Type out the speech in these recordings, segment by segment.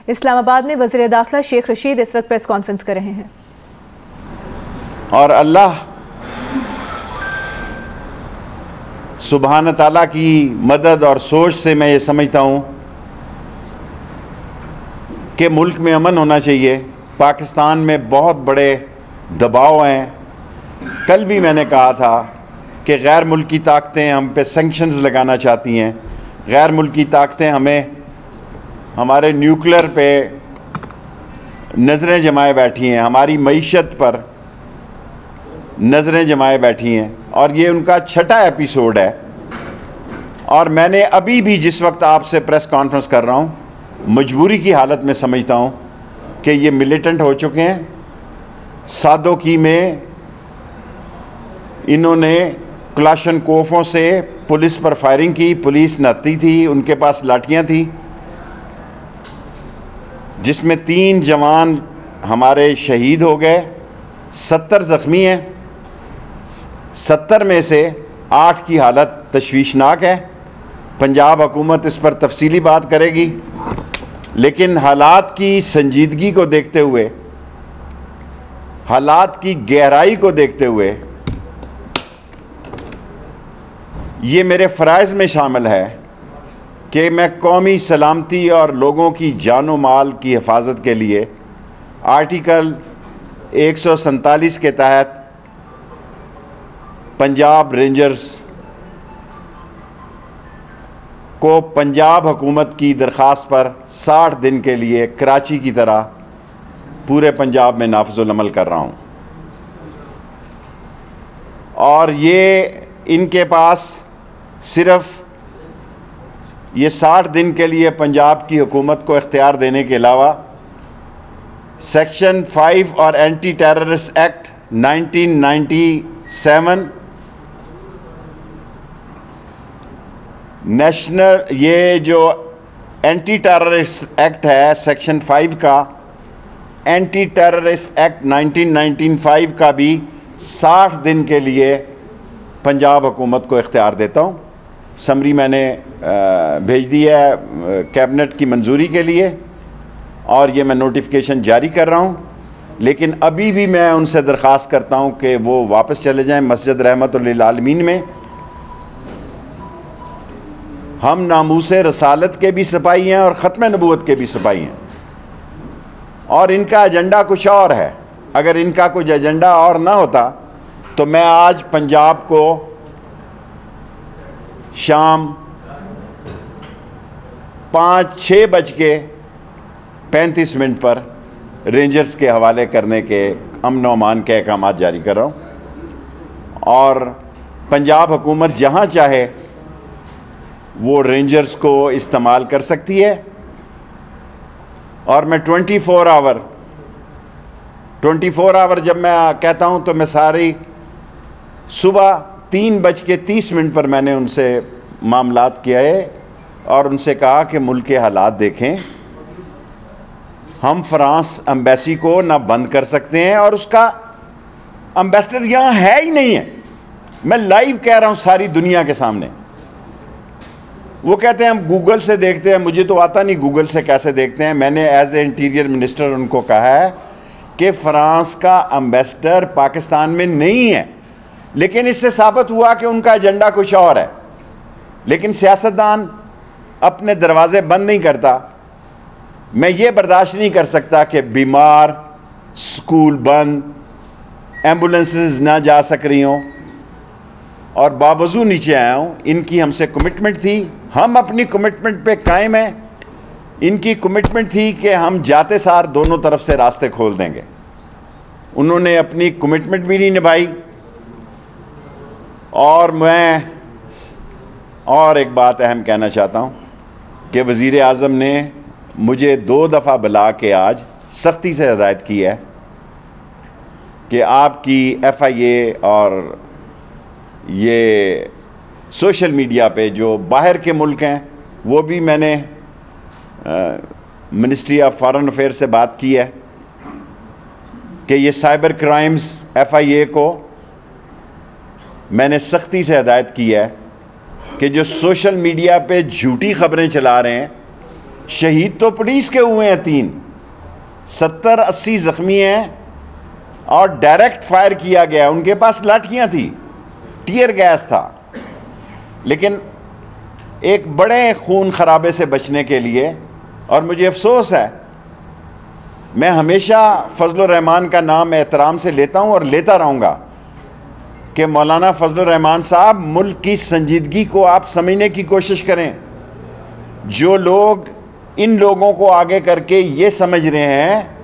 इस्लामाबाद में वज़ीर दाखिला शेख रशीद इस वक्त प्रेस कॉन्फ्रेंस कर रहे हैं। और अल्लाह सुबहान ताला की मदद और सोच से मैं ये समझता हूँ कि मुल्क में अमन होना चाहिए। पाकिस्तान में बहुत बड़े दबाव हैं। कल भी मैंने कहा था कि गैर मुल्की ताकतें हम पे सैंक्शंस लगाना चाहती हैं। गैर मुल्की ताकतें हमें हमारे न्यूक्लियर पे नज़रें जमाए बैठी हैं, हमारी मईशत पर नज़रें जमाए बैठी हैं, और ये उनका छठा एपिसोड है। और मैंने अभी भी जिस वक्त आपसे प्रेस कॉन्फ्रेंस कर रहा हूँ, मजबूरी की हालत में समझता हूँ कि ये मिलिटेंट हो चुके हैं। सादोकी में इन्होंने क्लाशनकोफों से पुलिस पर फायरिंग की। पुलिस नहाती थी, उनके पास लाठियाँ थी, जिसमें 3 जवान हमारे शहीद हो गए, 70 ज़ख्मी हैं। 70 में से 8 की हालत तशवीशनाक है। पंजाब हुकूमत इस पर तफसीली बात करेगी, लेकिन हालात की संजीदगी को देखते हुए, हालात की गहराई को देखते हुए, ये मेरे फ़राइज़ में शामिल है कि मैं कौमी सलामती और लोगों की जान और माल की हिफाजत के लिए आर्टिकल 147 के तहत पंजाब रेंजर्स को पंजाब हुकूमत की दरख्वास्त पर 60 दिन के लिए कराची की तरह पूरे पंजाब में नाफिजुल अमल कर रहा हूँ। और ये इनके पास सिर्फ़ ये 60 दिन के लिए पंजाब की हुकूमत को इख्तियार देने के अलावा सेक्शन 5 और एंटी टेररिस्ट एक्ट 1997, नेशनल, ये जो एंटी टेररिस्ट एक्ट है सेक्शन 5 का, एंटी टेररिस्ट एक्ट 1995 का भी 60 दिन के लिए पंजाब हुकूमत को इख्तियार देता हूँ। समरी मैंने भेज दी है कैबिनेट की मंजूरी के लिए, और ये मैं नोटिफिकेशन जारी कर रहा हूँ। लेकिन अभी भी मैं उनसे दरख्वास्त करता हूँ कि वो वापस चले जाएं मस्जिद रहमतुल लिल आलमीन में। हम नामूसे रसालत के भी सिपाही हैं और ख़त्म नबूवत के भी सिपाही हैं, और इनका एजेंडा कुछ और है। अगर इनका कुछ एजेंडा और ना होता तो मैं आज पंजाब को शाम 5:06:35 पर रेंजर्स के हवाले करने के अमन व अमान के अहकाम जारी कर रहा हूँ, और पंजाब हुकूमत जहाँ चाहे वो रेंजर्स को इस्तेमाल कर सकती है। और मैं 24 आवर जब मैं कहता हूँ तो मैं सारी सुबह 3:30 पर मैंने उनसे मामलात किया है और उनसे कहा कि मुल्क के हालात देखें। हम फ्रांस एम्बेसी को ना बंद कर सकते हैं, और उसका एम्बेसडर यहाँ है ही नहीं है। मैं लाइव कह रहा हूँ सारी दुनिया के सामने। वो कहते हैं हम गूगल से देखते हैं, मुझे तो आता नहीं गूगल से कैसे देखते हैं। मैंने एज ए इंटीरियर मिनिस्टर उनको कहा है कि फ्रांस का एम्बेसडर पाकिस्तान में नहीं है, लेकिन इससे साबित हुआ कि उनका एजेंडा कुछ और है। लेकिन सियासतदान अपने दरवाजे बंद नहीं करता। मैं ये बर्दाश्त नहीं कर सकता कि बीमार, स्कूल बंद, एम्बुलेंसेस ना जा सक रही हों, और बावजूद नीचे आया हूँ। इनकी हमसे कमिटमेंट थी, हम अपनी कमिटमेंट पे कायम हैं। इनकी कमिटमेंट थी कि हम जाते सार दोनों तरफ से रास्ते खोल देंगे। उन्होंने अपनी कमिटमेंट भी नहीं निभाई। और मैं और एक बात अहम कहना चाहता हूँ कि वज़ीर आज़म ने मुझे 2 दफ़ा बुला के आज सख्ती से हिदायत की है कि आपकी FIA और ये सोशल मीडिया पे जो बाहर के मुल्क हैं, वो भी मैंने मिनिस्ट्री ऑफ फॉरेन अफेयर से बात की है कि ये साइबर क्राइम्स FIA को मैंने सख्ती से हिदायत की है कि जो सोशल मीडिया पे झूठी खबरें चला रहे हैं शहीद तो पुलिस के हुए हैं 3, 70-80 जख्मी हैं और डायरेक्ट फायर किया गया। उनके पास लाठियां थी, टीयर गैस था, लेकिन एक बड़े खून खराबे से बचने के लिए, और मुझे अफसोस है, मैं हमेशा फजलुर रहमान का नाम एहतराम से लेता हूं और लेता रहूँगा कि मौलाना फजलुर रहमान साहब, मुल्क की संजीदगी को आप समझने की कोशिश करें। जो लोग इन लोगों को आगे करके ये समझ रहे हैं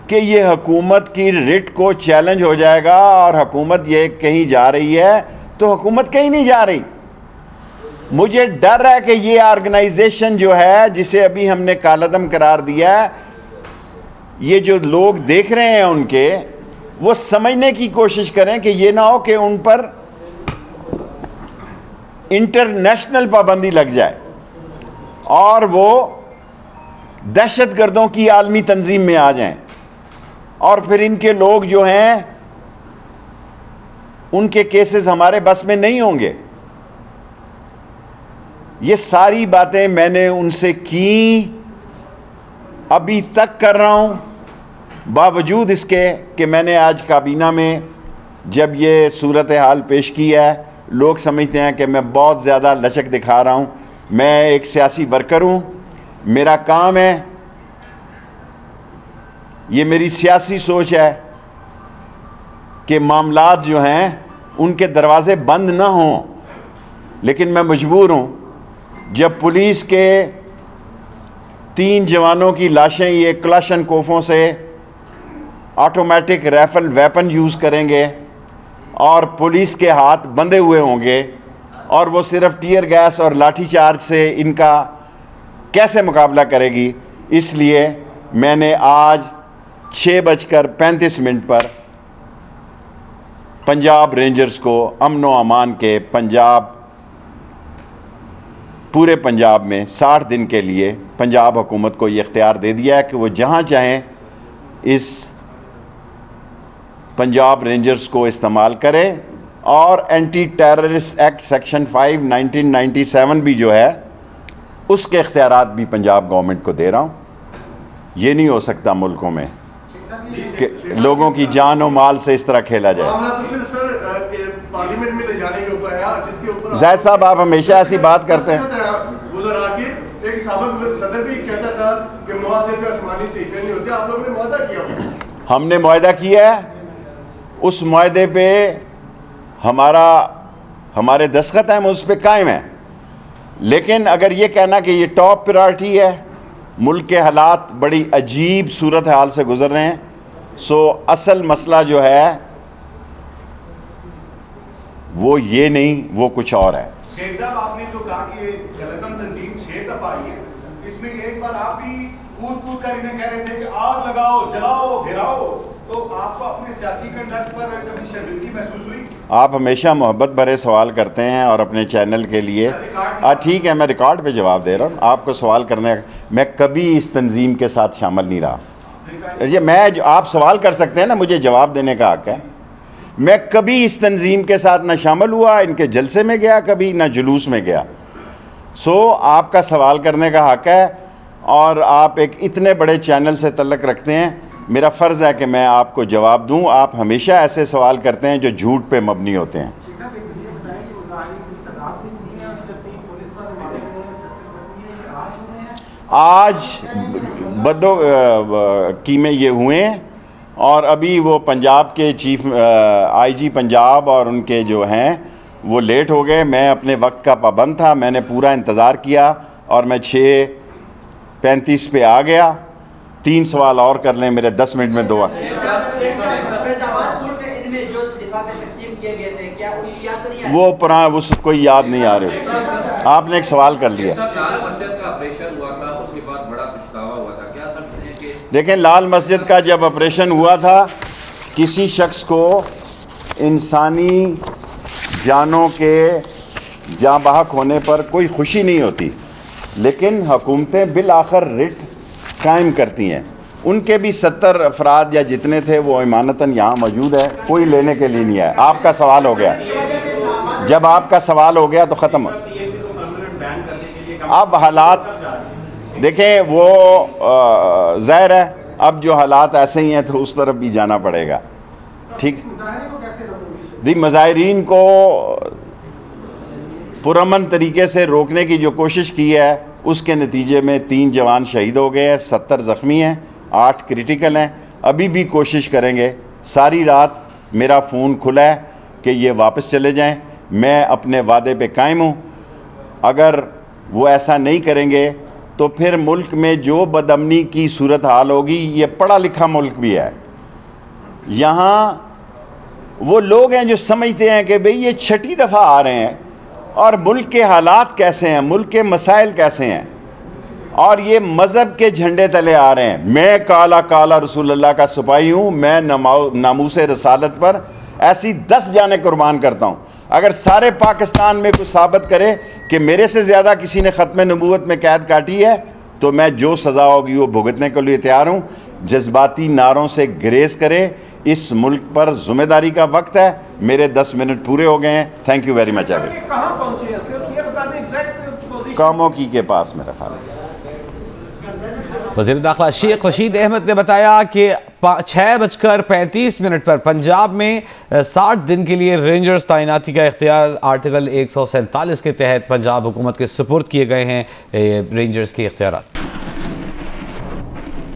कि ये हुकूमत की रिट को चैलेंज हो जाएगा और हुकूमत ये कहीं जा रही है, तो हुकूमत कहीं नहीं जा रही। मुझे डर है कि ये ऑर्गेनाइजेशन जो है, जिसे अभी हमने कालअदम करार दिया है, ये जो लोग देख रहे हैं उनके, वो समझने की कोशिश करें कि ये ना हो कि उन पर इंटरनेशनल पाबंदी लग जाए और वो दहशतगर्दों की आलमी तंजीम में आ जाएं, और फिर इनके लोग जो हैं उनके केसेस हमारे बस में नहीं होंगे। ये सारी बातें मैंने उनसे की, अभी तक कर रहा हूं, बावजूद इसके कि मैंने आज काबीना में जब ये सूरत हाल पेश की है, लोग समझते हैं कि मैं बहुत ज़्यादा लचक दिखा रहा हूं। मैं एक सियासी वर्कर हूं, मेरा काम है, ये मेरी सियासी सोच है कि मामलात जो हैं उनके दरवाज़े बंद ना हों, लेकिन मैं मजबूर हूं। जब पुलिस के 3 जवानों की लाशें ये क्लाशन कोफों से ऑटोमेटिक राइफल वेपन यूज़ करेंगे और पुलिस के हाथ बंधे हुए होंगे और वो सिर्फ टीयर गैस और लाठी चार्ज से इनका कैसे मुकाबला करेगी, इसलिए मैंने आज 6:35 पर पंजाब रेंजर्स को अमन व अमान के पंजाब, पूरे पंजाब में 60 दिन के लिए पंजाब हुकूमत को ये इख्तियार दे दिया है कि वो जहाँ चाहें इस पंजाब रेंजर्स को इस्तेमाल करें। और एंटी टेररिस्ट एक्ट सेक्शन 5 1997 भी जो है उसके इख्तियारात भी पंजाब गवर्नमेंट को दे रहा हूँ। ये नहीं हो सकता मुल्कों में कि लोगों की जान और माल से इस तरह खेला जाए। पार्लियामेंट में ले जाने के ऊपर है, जिसके ऊपर जायद साहब आप हमेशा ऐसी बात करते हैं। गुजर आके एक साबिक सदर भी कहता था कि मुआहदे का आसमानी सीखे नहीं होते, आप लोगों ने मुआहदा किया। हमने मुआहदा किया है, उस मुआहदे पे हमारे दस्तखत हैं, उस पे कायम है। लेकिन अगर ये कहना कि ये टॉप प्रायोरिटी है, मुल्क के हालात बड़ी अजीब सूरत हाल से गुजर रहे हैं, सो असल मसला जो है वो ये नहीं, वो कुछ और है। शेख साहब, आपने जो कहा कि कालअदम तंजीम 6 दफा आई है, इसमें एक बार आप भी कूद कर इन्हें कह रहे थे कि आग लगाओ, जलाओ, गिराओ, तो आपको अपने सियासी कंडक्ट पर कभी शर्मिंदगी महसूस हुई? आप हमेशा मोहब्बत भरे सवाल करते हैं और अपने चैनल के लिए ठीक है, मैं रिकॉर्ड पे जवाब दे रहा हूँ। आपको सवाल करने, मैं कभी इस तंजीम के साथ शामिल नहीं रहा। ये आप सवाल कर सकते हैं ना, मुझे जवाब देने का हक है। मैं कभी इस तंजीम के साथ ना शामिल हुआ, इनके जलसे में गया कभी, ना जुलूस में गया। आपका सवाल करने का हक है और आप एक इतने बड़े चैनल से तल्लुक़ रखते हैं, मेरा फ़र्ज़ है कि मैं आपको जवाब दूं। आप हमेशा ऐसे सवाल करते हैं जो झूठ पे मबनी होते हैं। आज बदो कीमे ये हुए हैं और अभी वो पंजाब के चीफ आईजी पंजाब और उनके जो हैं वो लेट हो गए। मैं अपने वक्त का पाबंद था, मैंने पूरा इंतज़ार किया और मैं 6:35 पे आ गया। 3 सवाल और कर लें, मेरे 10 मिनट में 2। वो पुराना उसको याद नहीं आ रहे। आपने एक सवाल कर लिया। देखें, लाल मस्जिद का जब ऑपरेशन हुआ था, किसी शख्स को इंसानी जानों के जाँ बहक होने पर कोई खुशी नहीं होती, लेकिन हुकूमतें बिल आखिर रिट कायम करती हैं। उनके भी 70 अफराद या जितने थे वो ईमानतन यहाँ मौजूद है, कोई लेने के लिए नहीं है। आपका सवाल हो गया, जब आपका सवाल हो गया तो ख़त्म। अब हालात देखें वो ज़ाहिर है अब जो हालात ऐसे ही हैं तो उस तरफ भी जाना पड़ेगा। ठीक, दी मुजाहिरीन को पुरअमन तरीके से रोकने की जो कोशिश की है उसके नतीजे में 3 जवान शहीद हो गए हैं, 70 ज़ख्मी हैं, 8 क्रिटिकल हैं। अभी भी कोशिश करेंगे, सारी रात मेरा फ़ोन खुला है कि ये वापस चले जाएं। मैं अपने वादे पे कायम हूँ। अगर वो ऐसा नहीं करेंगे तो फिर मुल्क में जो बदअमनी की सूरत हाल होगी, ये पढ़ा लिखा मुल्क भी है, यहाँ वो लोग हैं जो समझते हैं कि भाई ये 6ठी दफ़ा आ रहे हैं और मुल्क के हालात कैसे हैं, मुल्क के मसाइल कैसे हैं, और ये मज़हब के झंडे तले आ रहे हैं। मैं काला काला रसूलुल्लाह का सिपाही हूँ, मैं नामूसे रसालत पर ऐसी 10 जानें कुर्बान करता हूँ। अगर सारे पाकिस्तान में कोई साबित करे कि मेरे से ज़्यादा किसी ने ख़त्म नबूवत में कैद काटी है तो मैं जो सज़ा होगी वो भुगतने के लिए तैयार हूँ। जज्बाती नारों से ग्रेस करें, इस मुल्क पर जिम्मेदारी का वक्त है। मेरे 10 मिनट पूरे हो गए हैं। Thank you very much. कामों के पास मेरा ख्याल है। वज़ीर दाखिला शेख रशीद अहमद ने बताया कि 6:35 पर पंजाब में 60 दिन के लिए रेंजर्स तैनाती का इख्तियार आर्टिकल 147 के तहत पंजाब हुकूमत के सुपुर्द किए गए हैं रेंजर्स के इख्तियारात।